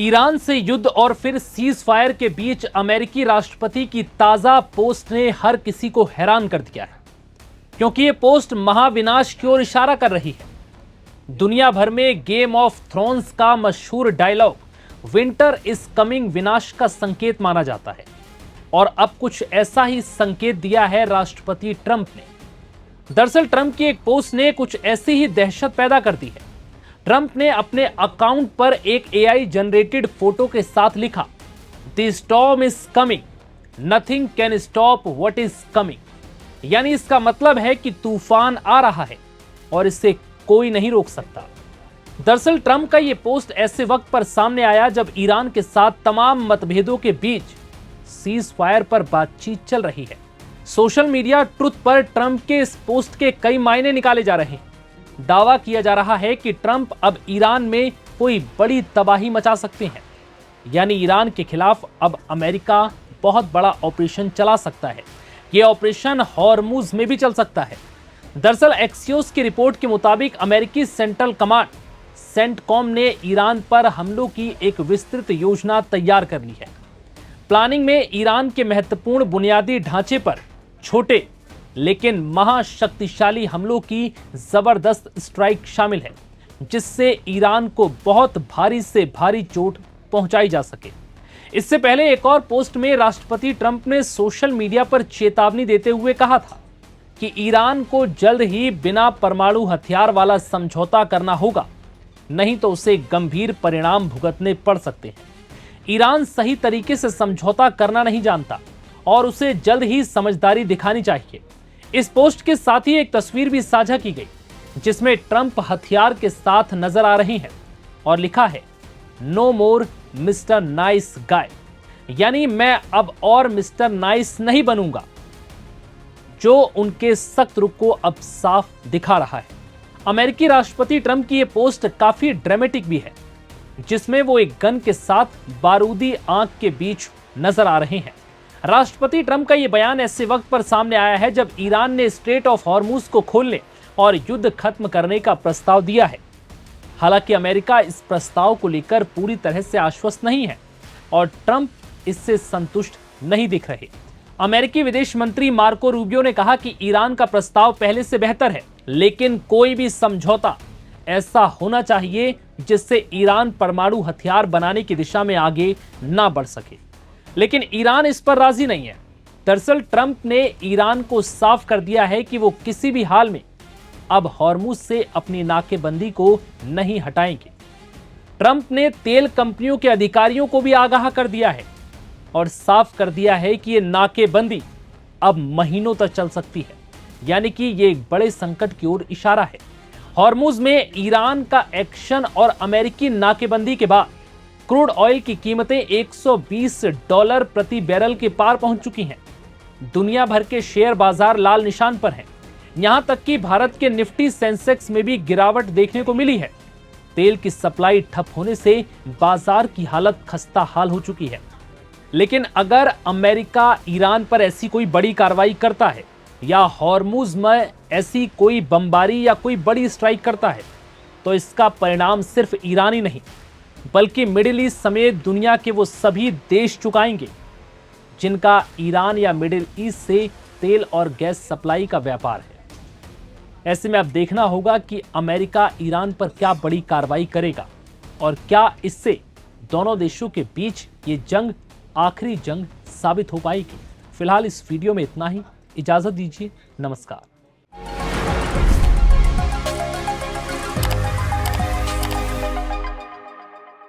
Iran से युद्ध और फिर सीज फायर के बीच अमेरिकी राष्ट्रपति की ताजा पोस्ट ने हर किसी को हैरान कर दिया है, क्योंकि ये पोस्ट महाविनाश की ओर इशारा कर रही है। दुनिया भर में गेम ऑफ थ्रोन्स का मशहूर डायलॉग विंटर इज कमिंग विनाश का संकेत माना जाता है, और अब कुछ ऐसा ही संकेत दिया है राष्ट्रपति ट्रंप ने। दरअसल ट्रंप की एक पोस्ट ने कुछ ऐसी ही दहशत पैदा कर दी है। ट्रंप ने अपने अकाउंट पर एक एआई जनरेटेड फोटो के साथ लिखा, the storm is coming, nothing can stop what is coming. यानी इसका मतलब है कि तूफान आ रहा है और इसे कोई नहीं रोक सकता। दरअसल ट्रंप का यह पोस्ट ऐसे वक्त पर सामने आया जब ईरान के साथ तमाम मतभेदों के बीच सीज फायर पर बातचीत चल रही है। सोशल मीडिया ट्रुथ पर ट्रंप के इस पोस्ट के कई मायने निकाले जा रहे हैं। दावा किया जा रहा है कि ट्रंप अब ईरान में कोई बड़ी तबाही मचा सकते हैं, यानी ईरान के खिलाफ अब अमेरिका बहुत बड़ा ऑपरेशन चला सकता है। यह ऑपरेशन हॉर्मुज में भी चल सकता है। दरअसल एक्सियोस की रिपोर्ट के मुताबिक अमेरिकी सेंट्रल कमांड सेंटकॉम ने ईरान पर हमलों की एक विस्तृत योजना तैयार कर ली है। प्लानिंग में ईरान के महत्वपूर्ण बुनियादी ढांचे पर छोटे लेकिन महाशक्तिशाली हमलों की जबरदस्त स्ट्राइक शामिल है, जिससे ईरान को बहुत भारी से भारी चोट पहुंचाई जा सके। इससे पहले एक और पोस्ट में राष्ट्रपति ट्रंप ने सोशल मीडिया पर चेतावनी देते हुए कहा था कि ईरान को जल्द ही बिना परमाणु हथियार वाला समझौता करना होगा, नहीं तो उसे गंभीर परिणाम भुगतने पड़ सकते हैं। ईरान सही तरीके से समझौता करना नहीं जानता और उसे जल्द ही समझदारी दिखानी चाहिए। इस पोस्ट के साथ ही एक तस्वीर भी साझा की गई, जिसमें ट्रंप हथियार के साथ नजर आ रहे हैं और लिखा है, नो मोर मिस्टर नाइस गाय, यानी मैं अब और मिस्टर नाइस नहीं बनूंगा, जो उनके सख्त रुख को अब साफ दिखा रहा है। अमेरिकी राष्ट्रपति ट्रंप की यह पोस्ट काफी ड्रामेटिक भी है, जिसमें वो एक गन के साथ बारूदी आंख के बीच नजर आ रहे हैं। राष्ट्रपति ट्रंप का यह बयान ऐसे वक्त पर सामने आया है जब ईरान ने स्ट्रेट ऑफ हॉर्मुज को खोलने और युद्ध खत्म करने का प्रस्ताव दिया है। हालांकि अमेरिका इस प्रस्ताव को लेकर पूरी तरह से आश्वस्त नहीं है और ट्रंप इससे संतुष्ट नहीं दिख रहे। अमेरिकी विदेश मंत्री मार्को रूबियो ने कहा कि ईरान का प्रस्ताव पहले से बेहतर है, लेकिन कोई भी समझौता ऐसा होना चाहिए जिससे ईरान परमाणु हथियार बनाने की दिशा में आगे ना बढ़ सके। लेकिन ईरान इस पर राजी नहीं है। दरअसल ट्रंप ने ईरान को साफ कर दिया है कि वो किसी भी हाल में अब हॉर्मुज से अपनी नाकेबंदी को नहीं हटाएंगे। ट्रंप ने तेल कंपनियों के अधिकारियों को भी आगाह कर दिया है और साफ कर दिया है कि ये नाकेबंदी अब महीनों तक चल सकती है, यानी कि ये एक बड़े संकट की ओर इशारा है। हॉर्मुज में ईरान का एक्शन और अमेरिकी नाकेबंदी के बाद क्रूड ऑयल की कीमतें $120 प्रति बैरल के पार पहुंच चुकी हैं। दुनिया भर के शेयर बाजार लाल निशान पर हैं। यहां तक कि भारत के निफ्टी सेंसेक्स में भी गिरावट देखने को मिली है। तेल की सप्लाई ठप होने से बाजार की हालत खस्ता हाल हो चुकी है। लेकिन अगर अमेरिका ईरान पर ऐसी कोई बड़ी कार्रवाई करता है या हॉर्मुज में ऐसी कोई बमबारी या कोई बड़ी स्ट्राइक करता है, तो इसका परिणाम सिर्फ ईरान ही नहीं बल्कि मिडिल ईस्ट समेत दुनिया के वो सभी देश चुकाएंगे जिनका ईरान या मिडिल ईस्ट से तेल और गैस सप्लाई का व्यापार है। ऐसे में अब देखना होगा कि अमेरिका ईरान पर क्या बड़ी कार्रवाई करेगा और क्या इससे दोनों देशों के बीच ये जंग आखिरी जंग साबित हो पाएगी। फिलहाल इस वीडियो में इतना ही। इजाजत दीजिए। नमस्कार।